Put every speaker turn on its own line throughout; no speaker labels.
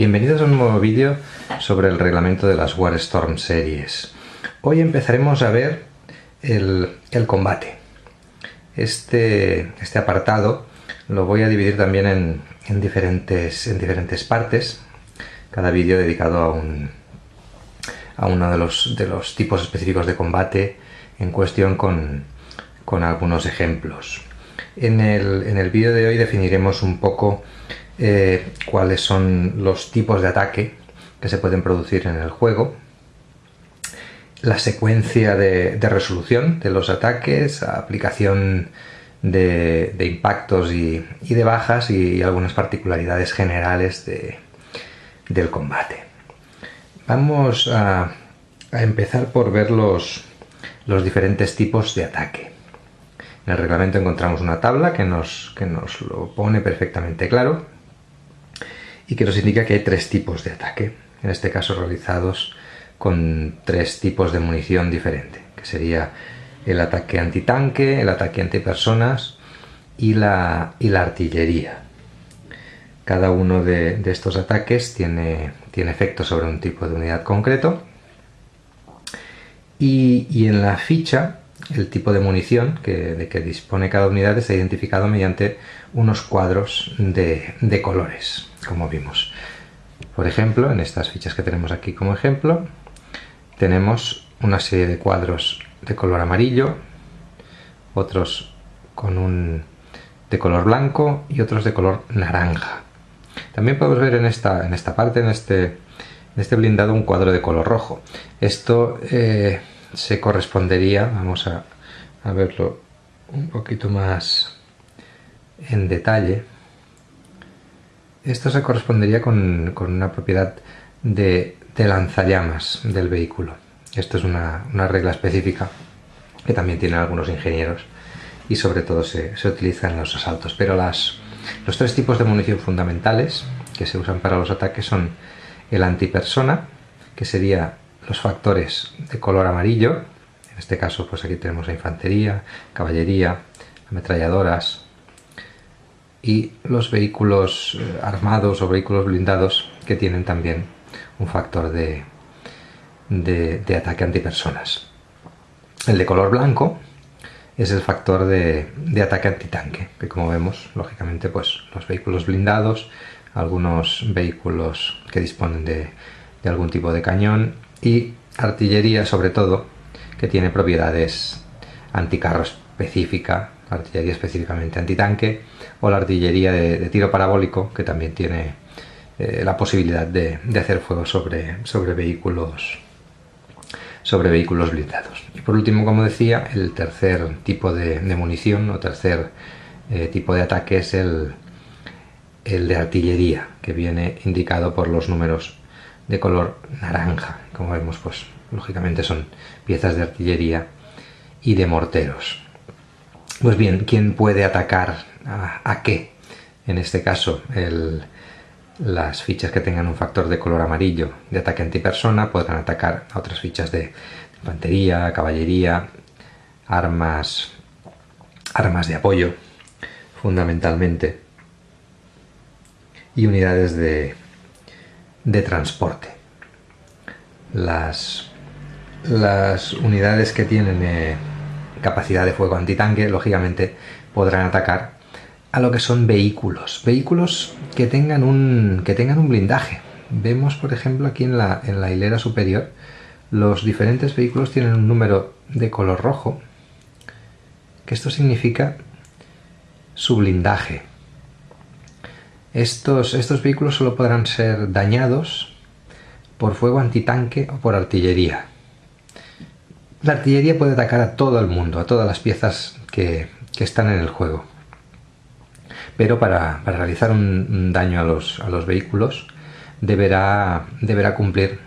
Bienvenidos a un nuevo vídeo sobre el reglamento de las Warstorm series. Hoy empezaremos a ver el combate. Este apartado lo voy a dividir también en diferentes partes, cada vídeo dedicado a uno de los tipos específicos de combate en cuestión con algunos ejemplos. En el vídeo de hoy definiremos un poco cuáles son los tipos de ataque que se pueden producir en el juego, la secuencia de resolución de los ataques, aplicación de impactos y de bajas y algunas particularidades generales del combate. Vamos a empezar por ver los diferentes tipos de ataque. En el reglamento encontramos una tabla que nos lo pone perfectamente claro y que nos indica que hay tres tipos de ataque, en este caso realizados con tres tipos de munición diferente, que sería el ataque antitanque, el ataque antipersonas y la artillería. Cada uno de estos ataques tiene efecto sobre un tipo de unidad concreto y en la ficha el tipo de munición de que dispone cada unidad está identificado mediante unos cuadros de colores, como vimos. Por ejemplo, en estas fichas que tenemos aquí como ejemplo, tenemos una serie de cuadros de color amarillo, otros de color blanco y otros de color naranja. También podemos ver en esta parte, en este blindado, un cuadro de color rojo. Esto se correspondería, vamos a verlo un poquito más en detalle. Esto se correspondería con una propiedad de lanzallamas del vehículo. Esto es una regla específica que también tienen algunos ingenieros y sobre todo se utiliza en los asaltos. Pero los tres tipos de munición fundamentales que se usan para los ataques son el antipersona, que sería los factores de color amarillo. En este caso, pues aquí tenemos la infantería, caballería, ametralladoras y los vehículos armados o vehículos blindados que tienen también un factor de ataque antipersonas. El de color blanco es el factor de ataque antitanque, que como vemos, lógicamente, pues los vehículos blindados, algunos vehículos que disponen de algún tipo de cañón y artillería, sobre todo, que tiene propiedades anticarro específica, artillería específicamente antitanque, o la artillería de tiro parabólico, que también tiene la posibilidad de hacer fuego sobre vehículos blindados. Y por último, como decía, el tercer tipo de munición o tercer tipo de ataque es el de artillería, que viene indicado por los números de color naranja. Como vemos, pues lógicamente son piezas de artillería y de morteros. Pues bien, ¿quién puede atacar a qué? En este caso, las fichas que tengan un factor de color amarillo de ataque antipersona podrán atacar a otras fichas de infantería, caballería, armas de apoyo, fundamentalmente, y unidades de transporte. Las unidades que tienen capacidad de fuego antitanque, lógicamente, podrán atacar a lo que son vehículos que tengan un blindaje. Vemos, por ejemplo, aquí en la hilera superior, los diferentes vehículos tienen un número de color rojo, que esto significa su blindaje. Estos vehículos solo podrán ser dañados por fuego antitanque o por artillería. La artillería puede atacar a todo el mundo, a todas las piezas que están en el juego. Pero para realizar un daño a los vehículos deberá cumplir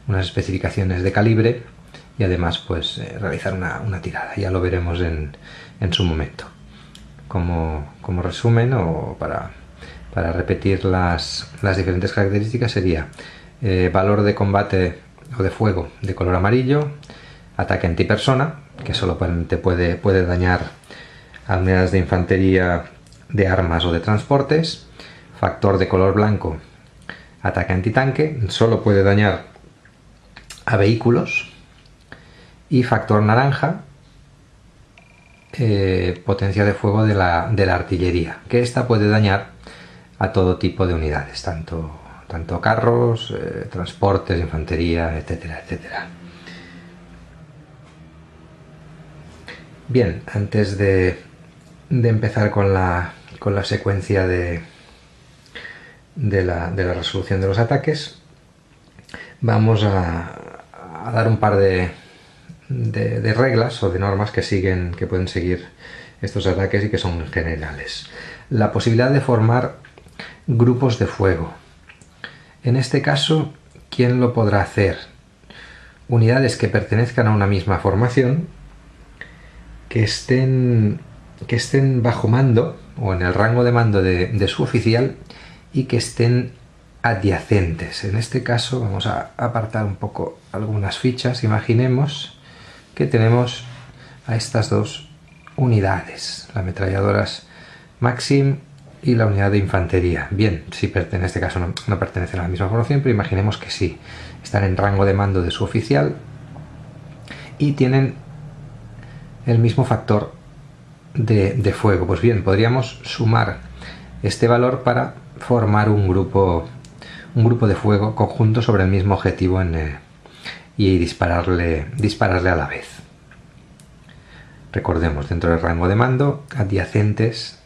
unas especificaciones de calibre y además pues realizar una tirada. Ya lo veremos en su momento. Como resumen o para repetir las diferentes características sería valor de combate o de fuego de color amarillo, ataque antipersona, que solamente puede dañar a unidades de infantería, de armas o de transportes, factor de color blanco, ataque antitanque, solo puede dañar a vehículos, y factor naranja, potencia de fuego de la artillería, que esta puede dañar a todo tipo de unidades, tanto carros, transportes, infantería, etcétera, etcétera. Bien, antes de empezar con la secuencia de la resolución de los ataques, vamos a dar un par de reglas o de normas que pueden seguir estos ataques y que son generales. La posibilidad de formar grupos de fuego. En este caso, ¿quién lo podrá hacer? Unidades que pertenezcan a una misma formación, que estén bajo mando o en el rango de mando de su oficial y que estén adyacentes. En este caso vamos a apartar un poco algunas fichas. Imaginemos que tenemos a estas dos unidades, las ametralladoras Maxim y la unidad de infantería. Bien, si en este caso no pertenecen a la misma formación, pero imaginemos que sí, están en rango de mando de su oficial y tienen el mismo factor de fuego. Pues bien, podríamos sumar este valor para formar un grupo de fuego conjunto sobre el mismo objetivo y dispararle a la vez. Recordemos, dentro del rango de mando, adyacentes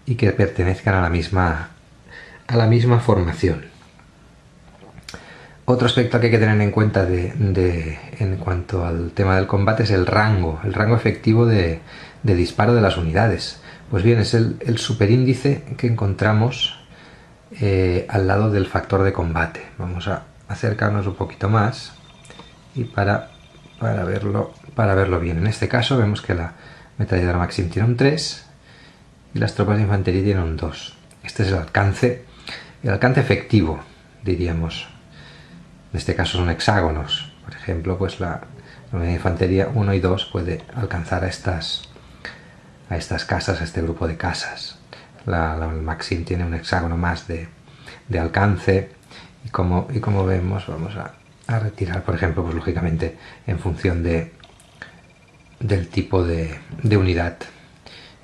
y que pertenezcan a la misma formación. Otro aspecto que hay que tener en cuenta en cuanto al tema del combate es el rango efectivo de disparo de las unidades. Pues bien, es el superíndice que encontramos al lado del factor de combate. Vamos a acercarnos un poquito más y para verlo bien. En este caso vemos que la ametralladora Maxim tiene un 3 y las tropas de infantería tienen un 2. Este es el alcance efectivo, diríamos. En este caso son hexágonos. Por ejemplo, pues la unidad de infantería 1 y 2 puede alcanzar a estas casas, a este grupo de casas. La Maxim tiene un hexágono más de alcance y como vemos, vamos a retirar, por ejemplo, pues lógicamente en función del tipo de unidad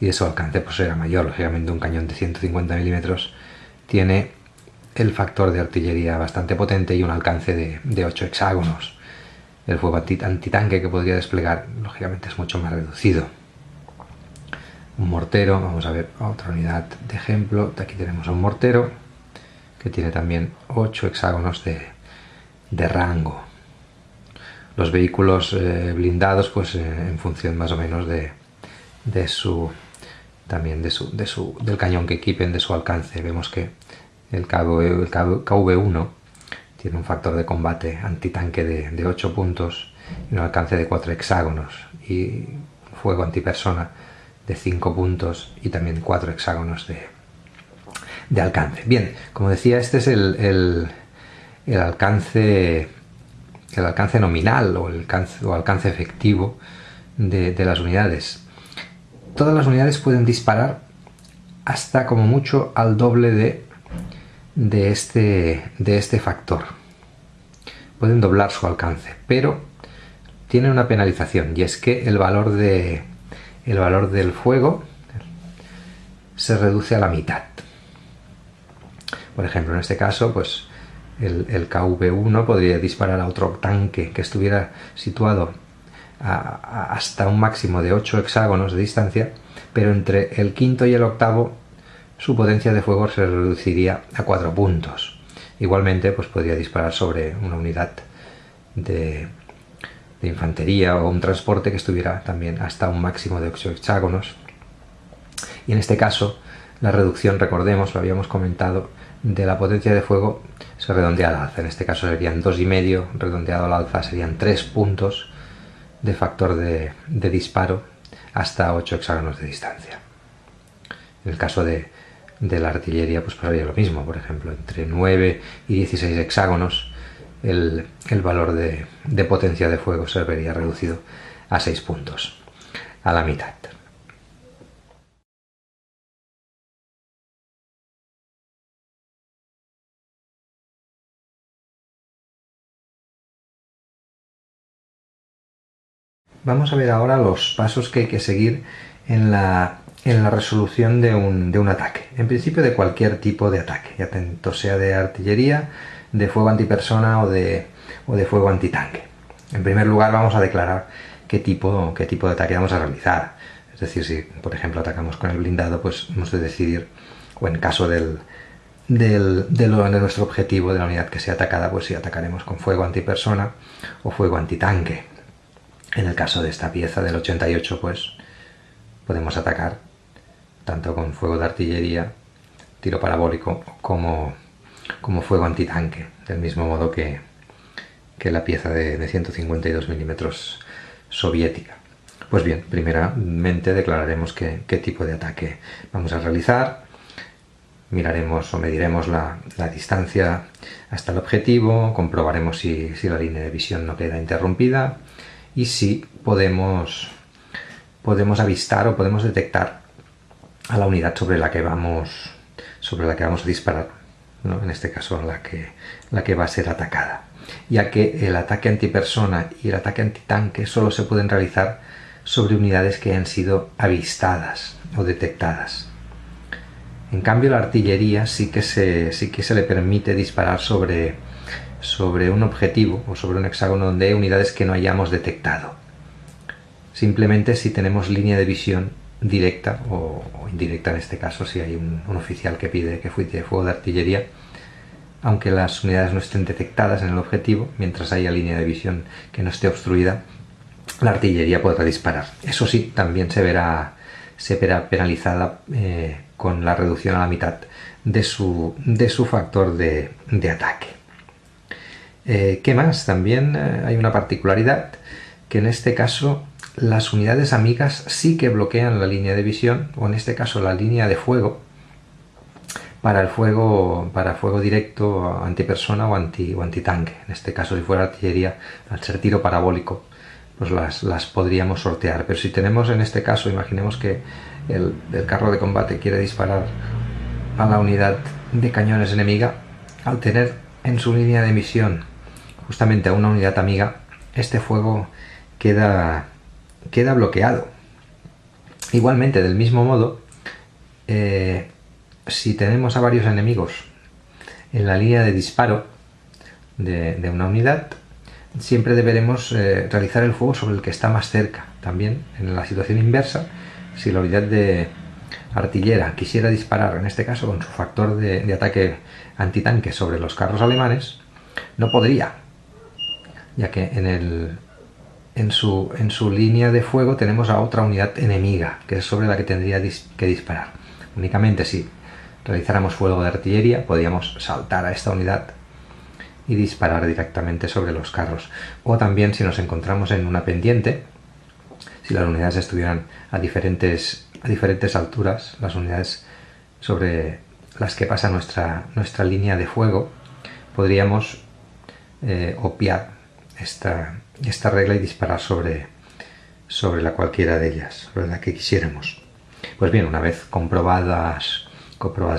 y de su alcance, pues será mayor. Lógicamente un cañón de 150 milímetros tiene el factor de artillería bastante potente y un alcance de 8 hexágonos. El fuego antitanque que podría desplegar lógicamente es mucho más reducido. Un mortero, vamos a ver otra unidad de ejemplo. Aquí tenemos un mortero que tiene también 8 hexágonos de rango. Los vehículos blindados, pues en función más o menos del cañón que equipen, de su alcance. Vemos que el KV-1 tiene un factor de combate antitanque de 8 puntos y un alcance de 4 hexágonos, y fuego antipersona de 5 puntos y también 4 hexágonos de alcance. Bien, como decía, este es el alcance nominal o el alcance efectivo de las unidades. Todas las unidades pueden disparar hasta como mucho al doble de este factor. Pueden doblar su alcance, pero tiene una penalización, y es que el valor del fuego se reduce a la mitad. Por ejemplo, en este caso, pues el KV-1 podría disparar a otro tanque que estuviera situado hasta un máximo de 8 hexágonos de distancia, pero entre el quinto y el octavo su potencia de fuego se reduciría a 4 puntos. Igualmente, pues podría disparar sobre una unidad de infantería o un transporte que estuviera también hasta un máximo de 8 hexágonos. Y en este caso, la reducción, recordemos, lo habíamos comentado, de la potencia de fuego se redondea al alza. En este caso serían 2,5, redondeado al alza serían 3 puntos de factor de disparo hasta 8 hexágonos de distancia. En el caso de la artillería, pues pasaría lo mismo. Por ejemplo, entre 9 y 16 hexágonos el valor de potencia de fuego se vería reducido a 6 puntos, a la mitad. vamos a ver ahora los pasos que hay que seguir en la resolución de un ataque. En principio de cualquier tipo de ataque, ya tanto sea de artillería, de fuego antipersona o de fuego antitanque. En primer lugar vamos a declarar qué tipo de ataque vamos a realizar. Es decir, si por ejemplo atacamos con el blindado, pues hemos de decidir, o en caso de nuestro objetivo, de la unidad que sea atacada, pues si atacaremos con fuego antipersona o fuego antitanque. En el caso de esta pieza del 88, pues podemos atacar tanto con fuego de artillería, tiro parabólico, como fuego antitanque, del mismo modo que la pieza de 152 milímetros soviética. Pues bien, primeramente declararemos qué tipo de ataque vamos a realizar. Miraremos o mediremos la distancia hasta el objetivo, comprobaremos si la línea de visión no queda interrumpida y si podemos avistar o podemos detectar a la unidad sobre la que vamos a disparar, ¿no? En este caso la que va a ser atacada, ya que el ataque antipersona y el ataque antitanque solo se pueden realizar sobre unidades que han sido avistadas o detectadas. En cambio, la artillería sí que se le permite disparar sobre un objetivo o sobre un hexágono donde hay unidades que no hayamos detectado. Simplemente si tenemos línea de visión directa o indirecta, en este caso si hay un oficial que pide que fuite fuego de artillería, aunque las unidades no estén detectadas en el objetivo, mientras haya línea de visión que no esté obstruida, la artillería podrá disparar. Eso sí, también se verá penalizada con la reducción a la mitad de su factor de ataque. ¿Qué más? También hay una particularidad, que en este caso las unidades amigas sí que bloquean la línea de visión, o en este caso la línea de fuego, para fuego directo, antipersona o antitanque. En este caso, si fuera artillería, al ser tiro parabólico, pues las podríamos sortear. Pero si tenemos, en este caso, imaginemos que el carro de combate quiere disparar a la unidad de cañones enemiga, al tener en su línea de emisión justamente a una unidad amiga, este fuego queda bloqueado. Igualmente, del mismo modo, si tenemos a varios enemigos en la línea de disparo de una unidad, siempre deberemos realizar el fuego sobre el que está más cerca. También en la situación inversa, si la unidad de artillera quisiera disparar, en este caso con su factor de ataque antitanque sobre los carros alemanes, no podría, ya que en su línea de fuego tenemos a otra unidad enemiga, que es sobre la que tendría que disparar. Únicamente si realizáramos fuego de artillería, podríamos saltar a esta unidad y disparar directamente sobre los carros. O también, si nos encontramos en una pendiente, si las unidades estuvieran a diferentes alturas, las unidades sobre las que pasa nuestra línea de fuego, podríamos obviar esta regla y disparar sobre la cualquiera de ellas, sobre la que quisiéramos. Pues bien, una vez comprobadas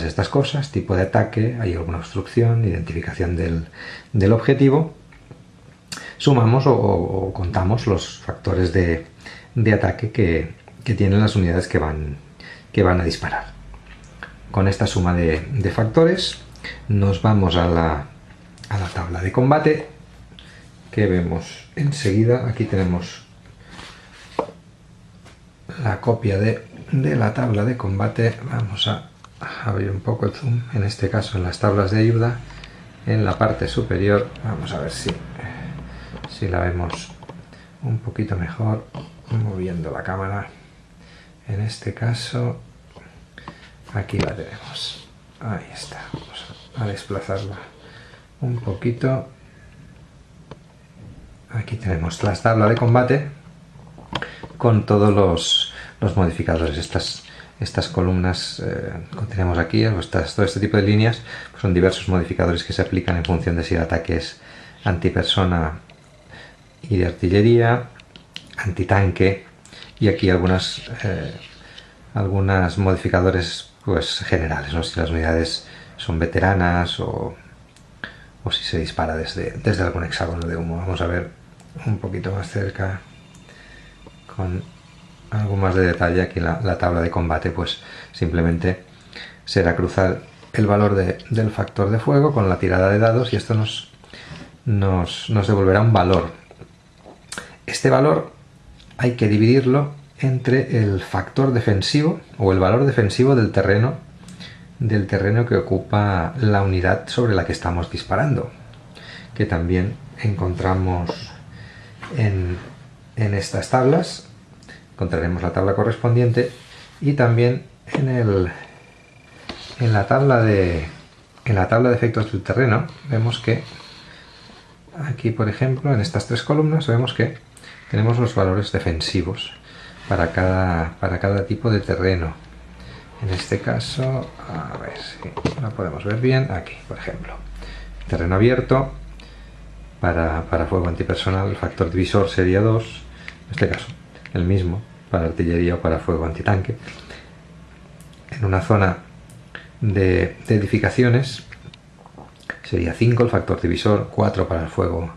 estas cosas, tipo de ataque, hay alguna obstrucción, identificación del objetivo, sumamos o contamos los factores de ataque que tienen las unidades que van a disparar. Con esta suma de factores nos vamos a la tabla de combate, que vemos enseguida. Aquí tenemos la copia de la tabla de combate. Vamos a abrir un poco el zoom, en este caso en las tablas de ayuda, en la parte superior. Vamos a ver si la vemos un poquito mejor moviendo la cámara. En este caso, aquí la tenemos. Ahí está. Vamos a desplazarla un poquito. Aquí tenemos la tabla de combate con todos los modificadores. Estas columnas que tenemos aquí, todo este tipo de líneas, pues son diversos modificadores que se aplican en función de si el ataque es antipersona y de artillería, antitanque, y aquí algunos modificadores pues generales, ¿no? Si las unidades son veteranas o si se dispara desde algún hexágono de humo. Vamos a ver un poquito más cerca con algo más de detalle. Aquí la tabla de combate pues simplemente será cruzar el valor del factor de fuego con la tirada de dados y esto nos devolverá un valor. Este valor hay que dividirlo entre el factor defensivo o el valor defensivo del terreno que ocupa la unidad sobre la que estamos disparando, que también encontramos en estas tablas. Encontraremos la tabla correspondiente y también en la tabla de efectos del terreno vemos que aquí, por ejemplo, en estas tres columnas vemos que tenemos los valores defensivos para cada tipo de terreno. En este caso, a ver si lo podemos ver bien, aquí, por ejemplo, terreno abierto, para fuego antipersonal el factor divisor sería 2, en este caso el mismo para artillería o para fuego antitanque. En una zona de edificaciones sería 5 el factor divisor, 4 para el fuego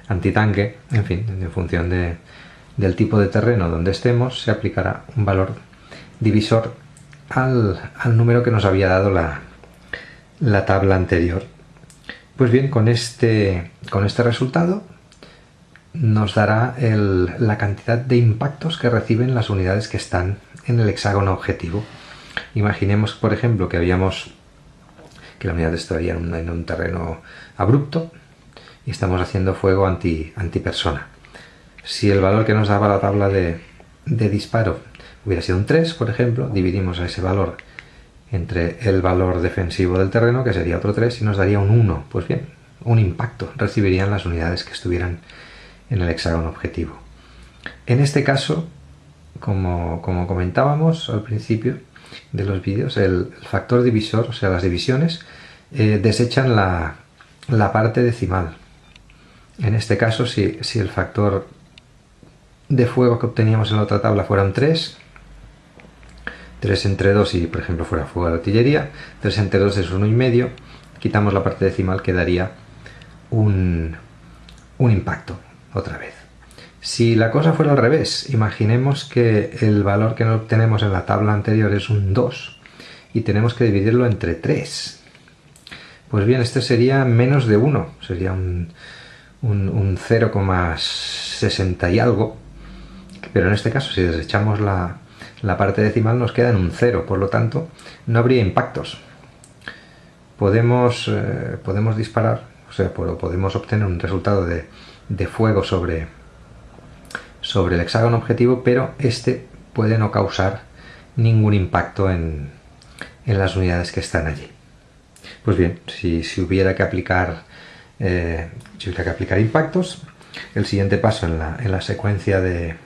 antitanque. En fin, en función del tipo de terreno donde estemos se aplicará un valor divisor al número que nos había dado la tabla anterior. Pues bien, con este resultado nos dará la cantidad de impactos que reciben las unidades que están en el hexágono objetivo. Imaginemos, por ejemplo, que la unidad estaría en un terreno abrupto y estamos haciendo fuego antipersona. Si el valor que nos daba la tabla de disparo hubiera sido un 3, por ejemplo, dividimos a ese valor entre el valor defensivo del terreno, que sería otro 3, y nos daría un 1. Pues bien, un impacto recibirían las unidades que estuvieran en el hexágono objetivo. En este caso, como comentábamos al principio de los vídeos, el factor divisor, o sea, las divisiones, desechan la parte decimal. En este caso, si el factor de fuego que obteníamos en la otra tabla fuera un 3 entre 2 y por ejemplo fuera fuego de artillería, 3 entre 2 es 1,5, quitamos la parte decimal, quedaría un impacto otra vez. Si la cosa fuera al revés, imaginemos que el valor que obtenemos en la tabla anterior es un 2 y tenemos que dividirlo entre 3. Pues bien, este sería menos de 1, sería un 0,60 y algo, pero en este caso si desechamos la parte decimal nos queda en un 0, por lo tanto no habría impactos. Podemos disparar, o sea, podemos obtener un resultado de fuego sobre el hexágono objetivo, pero este puede no causar ningún impacto en las unidades que están allí. Pues bien, si hubiera que aplicar impactos, el siguiente paso en la secuencia de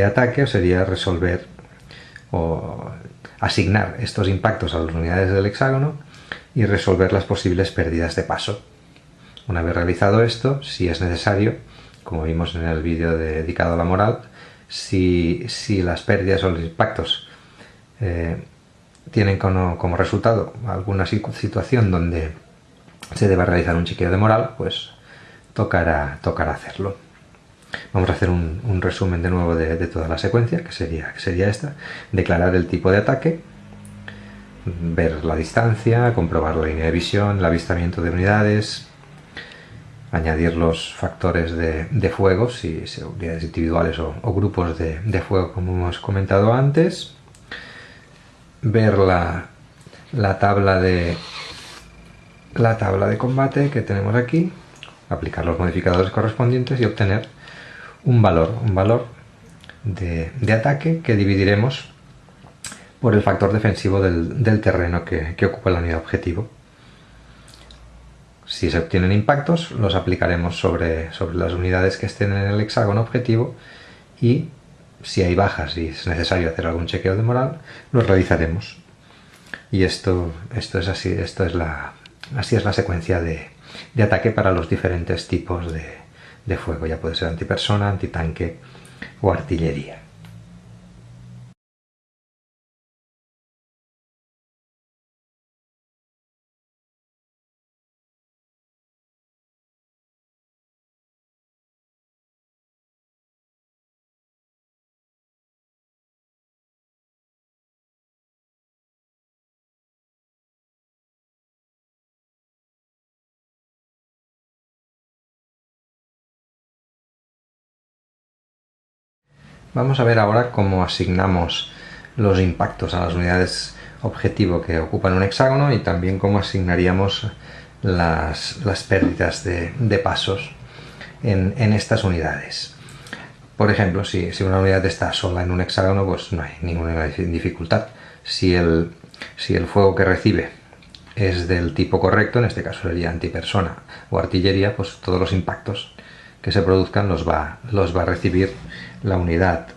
ataque sería resolver o asignar estos impactos a las unidades del hexágono y resolver las posibles pérdidas de paso. Una vez realizado esto, si es necesario, como vimos en el vídeo dedicado a la moral, si las pérdidas o los impactos tienen como resultado alguna situación donde se deba realizar un chequeo de moral, pues tocará hacerlo. Vamos a hacer un resumen de nuevo de toda la secuencia, que sería esta: declarar el tipo de ataque, ver la distancia, comprobar la línea de visión, el avistamiento de unidades, añadir los factores de fuego, si unidades individuales o grupos de fuego, como hemos comentado antes, ver la tabla de combate que tenemos aquí, aplicar los modificadores correspondientes y obtener un valor de ataque que dividiremos por el factor defensivo del terreno que ocupa la unidad objetivo. Si se obtienen impactos, los aplicaremos sobre las unidades que estén en el hexágono objetivo, y si hay bajas y es necesario hacer algún chequeo de moral, los realizaremos. Y esto es así, así es la secuencia de ataque para los diferentes tipos de fuego. Ya puede ser antipersona, antitanque o artillería. Vamos a ver ahora cómo asignamos los impactos a las unidades objetivo que ocupan un hexágono y también cómo asignaríamos las pérdidas de pasos en estas unidades. Por ejemplo, si una unidad está sola en un hexágono, pues no hay ninguna dificultad. Si el fuego que recibe es del tipo correcto, en este caso sería antipersona o artillería, pues todos los impactos que se produzcan los va a recibir la unidad.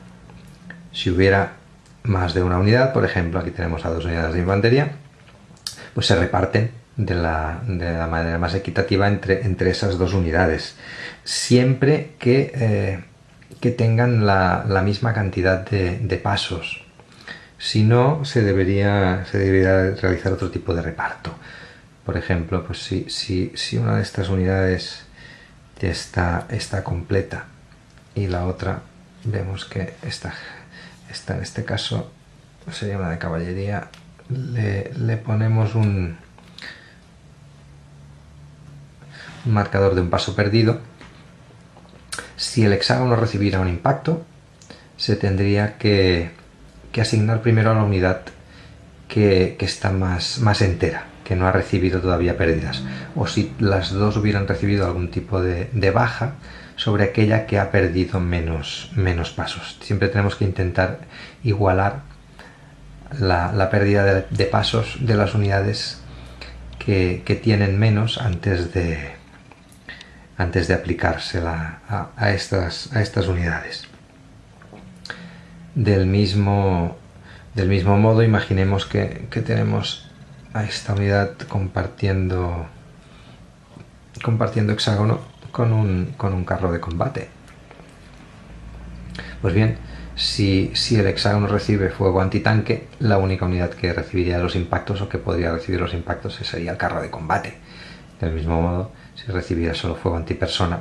Si hubiera más de una unidad, por ejemplo, aquí tenemos a 2 unidades de infantería, pues se reparten de la manera más equitativa entre esas 2 unidades, siempre que tengan la misma cantidad de pasos. Si no, se debería realizar otro tipo de reparto. Por ejemplo, pues si una de estas unidades está completa y la otra vemos que está en este caso sería una de caballería, le ponemos un marcador de un paso perdido. Si el hexágono recibiera un impacto, se tendría que asignar primero a la unidad que está más entera, que no ha recibido todavía pérdidas, o si las dos hubieran recibido algún tipo de baja, sobre aquella que ha perdido menos pasos. Siempre tenemos que intentar igualar la pérdida de pasos de las unidades que tienen menos antes de aplicársela a estas unidades. Del mismo modo, imaginemos que tenemos a esta unidad compartiendo hexágono con un carro de combate. Pues bien, si el hexágono recibe fuego antitanque, la única unidad que recibiría los impactos o que podría recibir los impactos sería el carro de combate. Del mismo modo, si recibiera solo fuego antipersona,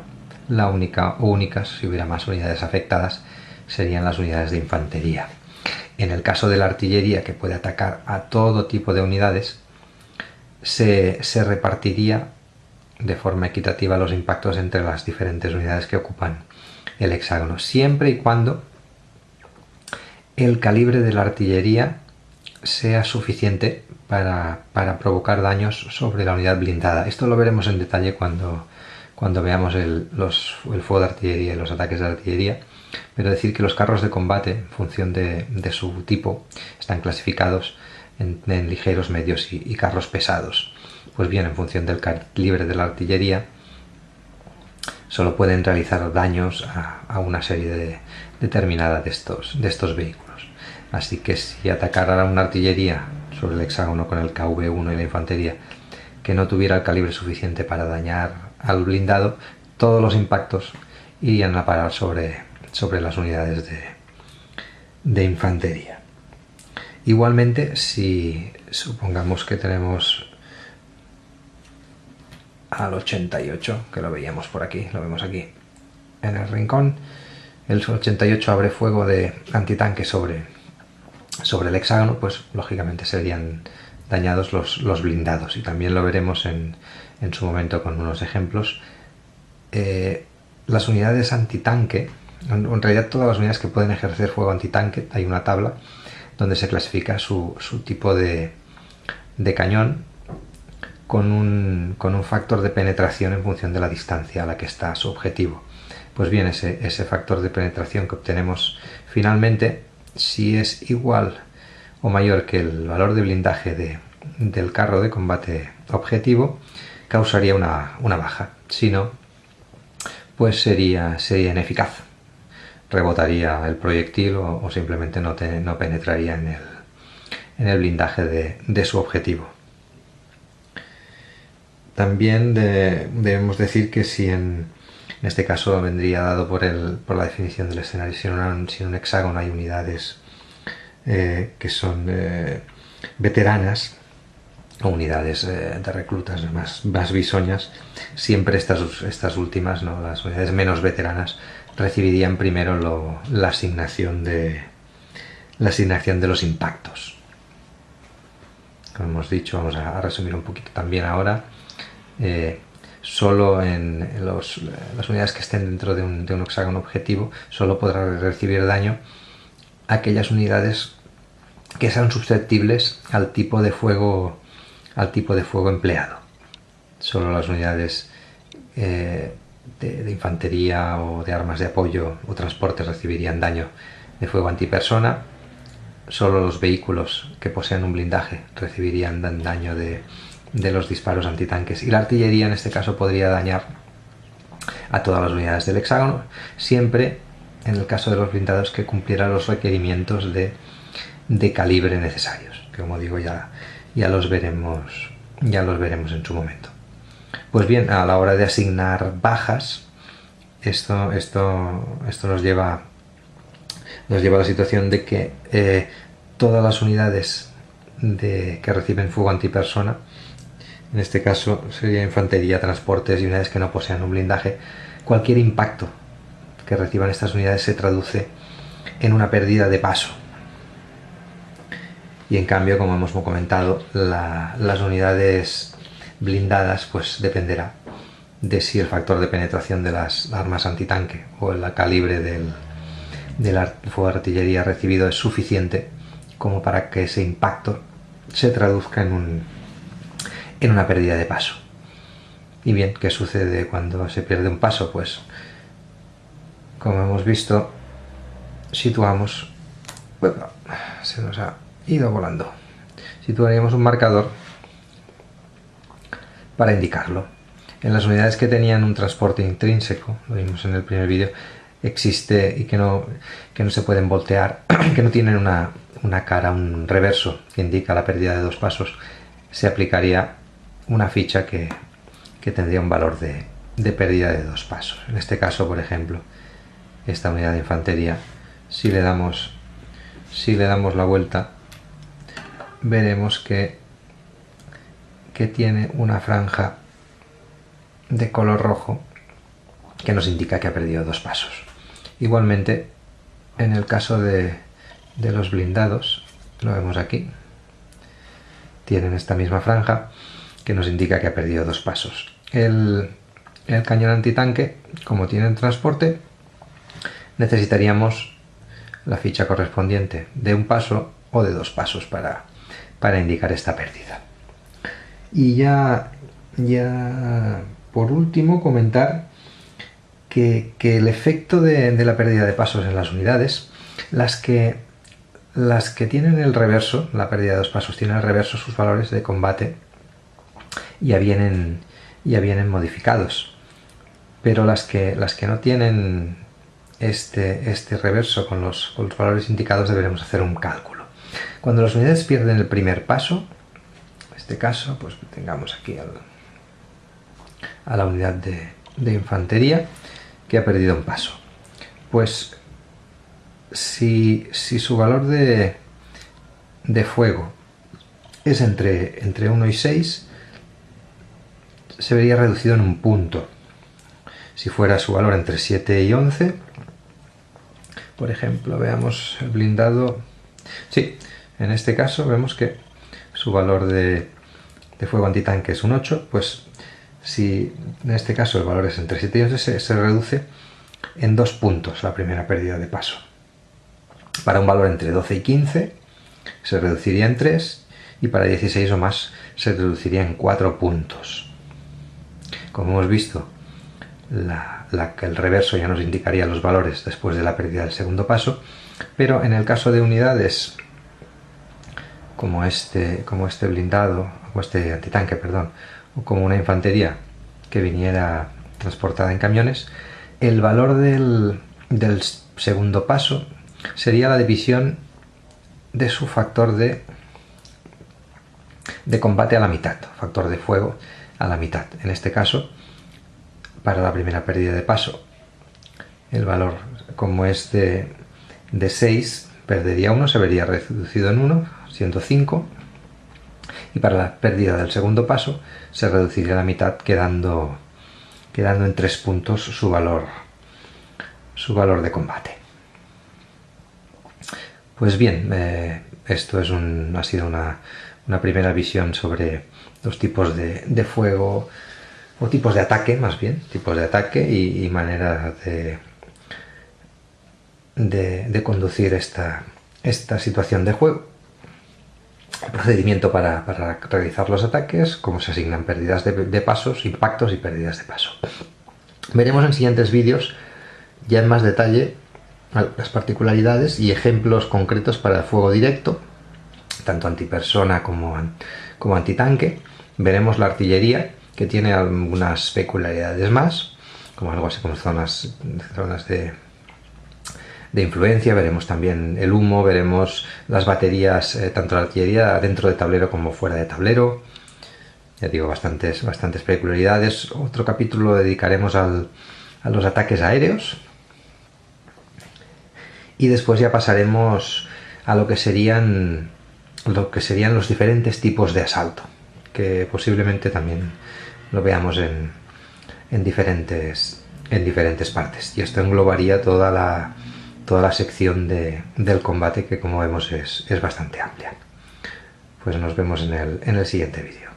la única o únicas, si hubiera más unidades afectadas, serían las unidades de infantería. En el caso de la artillería, que puede atacar a todo tipo de unidades, se repartiría de forma equitativa los impactos entre las diferentes unidades que ocupan el hexágono, siempre y cuando el calibre de la artillería sea suficiente para provocar daños sobre la unidad blindada. Esto lo veremos en detalle cuando veamos el fuego de artillería y los ataques de artillería, pero decir que los carros de combate, en función de su tipo, están clasificados en ligeros, medios y carros pesados. Pues bien, en función del calibre de la artillería, solo pueden realizar daños a una serie determinada de estos vehículos. Así que si atacara una artillería sobre el hexágono con el KV-1 y la infantería que no tuviera el calibre suficiente para dañar al blindado, todos los impactos irían a parar sobre las unidades de infantería. Igualmente, si supongamos que tenemos al 88, que lo veíamos por aquí, lo vemos aquí en el rincón, el 88 abre fuego de antitanque sobre el hexágono, pues lógicamente serían dañados los blindados, y también lo veremos en su momento con unos ejemplos. Las unidades antitanque, en realidad todas las unidades que pueden ejercer fuego antitanque, hay una tabla donde se clasifica su tipo de cañón con un factor de penetración en función de la distancia a la que está su objetivo. Pues bien, ese factor de penetración que obtenemos finalmente, si es igual o mayor que el valor de blindaje del carro de combate objetivo, causaría una baja. Si no, pues sería ineficaz. Rebotaría el proyectil o simplemente no penetraría en el blindaje de su objetivo. También debemos decir que si en este caso vendría dado por la definición del escenario, si en un hexágono hay unidades que son veteranas o unidades de reclutas más bisoñas, siempre estas últimas, ¿no?, las unidades menos veteranas, recibirían primero la asignación de los impactos. Como hemos dicho, vamos a resumir un poquito también ahora. solo en las unidades que estén dentro de un hexágono objetivo, solo podrá recibir daño aquellas unidades que sean susceptibles al tipo de fuego empleado. Solo las unidades de infantería o de armas de apoyo o transporte recibirían daño de fuego antipersona. Solo los vehículos que posean un blindaje recibirían daño de los disparos antitanques, y la artillería en este caso podría dañar a todas las unidades del hexágono, siempre en el caso de los blindados que cumplieran los requerimientos de calibre necesarios, que como digo ya los veremos en su momento. Pues bien, a la hora de asignar bajas, esto nos lleva a la situación de que todas las unidades que reciben fuego antipersona, en este caso sería infantería, transportes y unidades que no posean un blindaje, cualquier impacto que reciban estas unidades se traduce en una pérdida de paso. Y en cambio, como hemos comentado, las unidades blindadas pues dependerá de si el factor de penetración de las armas antitanque o el calibre del fuego de artillería recibido es suficiente como para que ese impacto se traduzca en una pérdida de paso. Y bien, ¿qué sucede cuando se pierde un paso? Pues, como hemos visto, situamos... Bueno, se nos ha ido volando. Situaríamos un marcador para indicarlo. En las unidades que tenían un transporte intrínseco, lo vimos en el primer vídeo, existe y que no se pueden voltear, que no tienen una cara, un reverso que indica la pérdida de 2 pasos, se aplicaría una ficha que tendría un valor de pérdida de 2 pasos. En este caso, por ejemplo, esta unidad de infantería, si le damos la vuelta, veremos que tiene una franja de color rojo que nos indica que ha perdido 2 pasos. Igualmente, en el caso de los blindados, lo vemos aquí, tienen esta misma franja que nos indica que ha perdido 2 pasos. El cañón antitanque, como tiene transporte, necesitaríamos la ficha correspondiente de 1 paso o de 2 pasos para indicar esta pérdida. Y ya por último comentar que el efecto de la pérdida de pasos en las unidades, las que tienen el reverso, la pérdida de 2 pasos, tienen el reverso, sus valores de combate ya vienen modificados, pero las que no tienen este reverso con los valores indicados, deberemos hacer un cálculo. Cuando las unidades pierden el primer paso, en este caso pues tengamos aquí a la unidad de infantería que ha perdido 1 paso, pues si su valor de fuego es entre 1 y 6, se vería reducido en 1 punto. Si fuera su valor entre 7 y 11, por ejemplo, veamos el blindado. Sí, en este caso vemos que su valor de fuego antitanque es un 8, pues si en este caso el valor es entre 7 y 11, se reduce en 2 puntos la primera pérdida de paso. Para un valor entre 12 y 15 se reduciría en 3, y para 16 o más se reduciría en 4 puntos. Como hemos visto, el reverso ya nos indicaría los valores después de la pérdida del segundo paso, pero en el caso de unidades como este blindado, como este antitanque, perdón, o como una infantería que viniera transportada en camiones, el valor del segundo paso sería la división de su factor de combate a la mitad, factor de fuego a la mitad. En este caso, para la primera pérdida de paso, el valor, como es de 6, perdería 1, se vería reducido en 1, siendo 5, y para la pérdida del segundo paso se reduciría a la mitad, quedando en 3 puntos su valor de combate. Pues bien, esto ha sido una primera visión sobre los tipos de fuego o tipos de ataque, más bien, tipos de ataque y maneras de conducir esta situación de juego. El procedimiento para realizar los ataques, cómo se asignan pérdidas de pasos, impactos y pérdidas de paso. Veremos en siguientes vídeos ya en más detalle las particularidades y ejemplos concretos para el fuego directo, tanto antipersona como antitanque. Veremos la artillería, que tiene algunas peculiaridades más, como algo así como zonas de influencia. Veremos también el humo, veremos las baterías, tanto la artillería dentro de tablero como fuera de tablero. Ya digo, bastantes peculiaridades. Otro capítulo lo dedicaremos a los ataques aéreos. Y después ya pasaremos a lo que serían los diferentes tipos de asalto, que posiblemente también lo veamos en diferentes partes. Y esto englobaría toda la sección del combate, que como vemos es bastante amplia. Pues nos vemos en el siguiente vídeo.